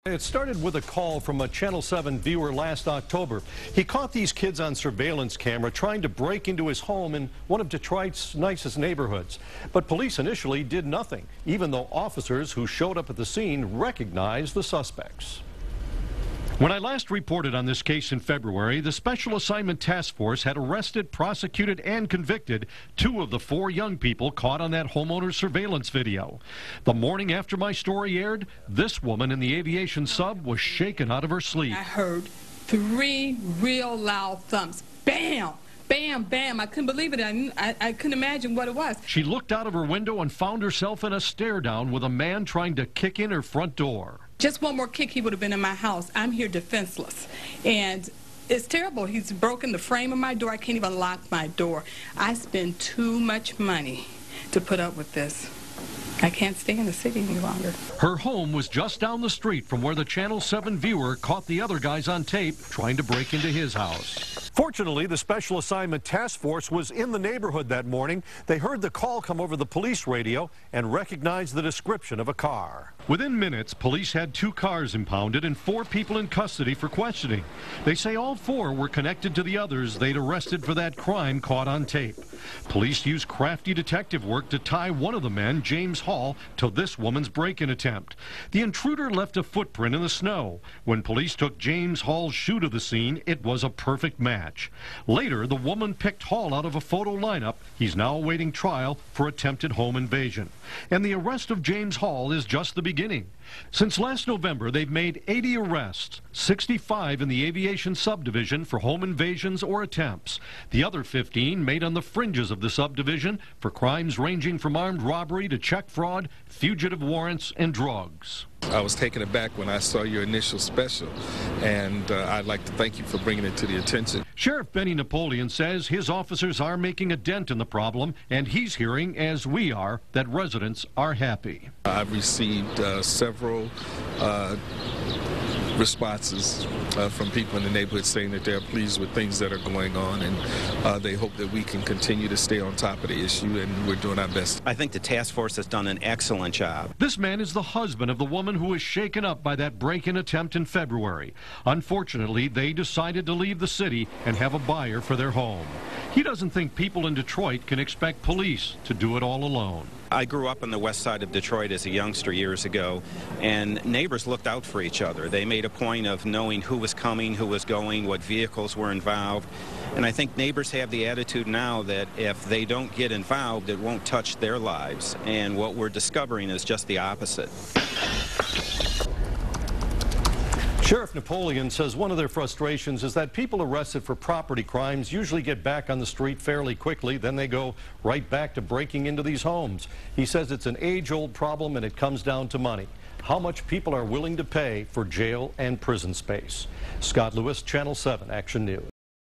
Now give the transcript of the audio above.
It started with a call from a Channel 7 viewer last October. He caught these kids on surveillance camera trying to break into his home in one of Detroit's nicest neighborhoods. But police initially did nothing, even though officers who showed up at the scene recognized the suspects. When I last reported on this case in February, the Special Assignment Task Force had arrested, prosecuted, and convicted 2 of the 4 young people caught on that homeowner's surveillance video. The morning after my story aired, this woman in the Aviation sub was shaken out of her sleep. I heard 3 real loud thumps. Bam! Bam, bam. I couldn't believe it. I couldn't imagine what it was. She looked out of her window and found herself in a stare down with a man trying to kick in her front door. Just one more kick, he would have been in my house. I'm here defenseless. And it's terrible. He's broken the frame of my door. I can't even lock my door. I spend too much money to put up with this. I can't stay in the city any longer. Her home was just down the street from where the Channel 7 viewer caught the other guys on tape trying to break into his house. Fortunately, the Special Assignment Task Force was in the neighborhood that morning. They heard the call come over the police radio and recognized the description of a car. Within minutes, police had 2 cars impounded and 4 people in custody for questioning. They say all 4 were connected to the others they'd arrested for that crime caught on tape. Police used crafty detective work to tie one of the men, James Hall, to this woman's break-in attempt. The intruder left a footprint in the snow. When police took James Hall's shoe to the scene, it was a perfect match. Later, the woman picked Hall out of a photo lineup. He's now awaiting trial for attempted home invasion. And the arrest of James Hall is just the beginning. Since last November, they've made 80 arrests, 65 in the Aviation subdivision for home invasions or attempts. The other 15 made on the fringes of the subdivision for crimes ranging from armed robbery to check fraud, fugitive warrants, and drugs. I was taken aback when I saw your initial special, and I'd like to thank you for bringing it to the attention. Sheriff Benny Napoleon says his officers are making a dent in the problem, and he's hearing, as we are, that residents are happy. I've received several responses from people in the neighborhood saying that they're pleased with things that are going on, and they hope that we can continue to stay on top of the issue, and we're doing our best. I think the task force has done an excellent job. This man is the husband of the woman who was shaken up by that break-in attempt in February. Unfortunately, they decided to leave the city and have a buyer for their home. He doesn't think people in Detroit can expect police to do it all alone. I grew up on the west side of Detroit as a youngster years ago, and neighbors looked out for each other. They made a point of knowing who was coming, who was going, what vehicles were involved. And I think neighbors have the attitude now that if they don't get involved, it won't touch their lives. And what we're discovering is just the opposite. Sheriff Napoleon says one of their frustrations is that people arrested for property crimes usually get back on the street fairly quickly, then they go right back to breaking into these homes. He says it's an age-old problem and it comes down to money. How much people are willing to pay for jail and prison space. Scott Lewis, Channel 7 Action News.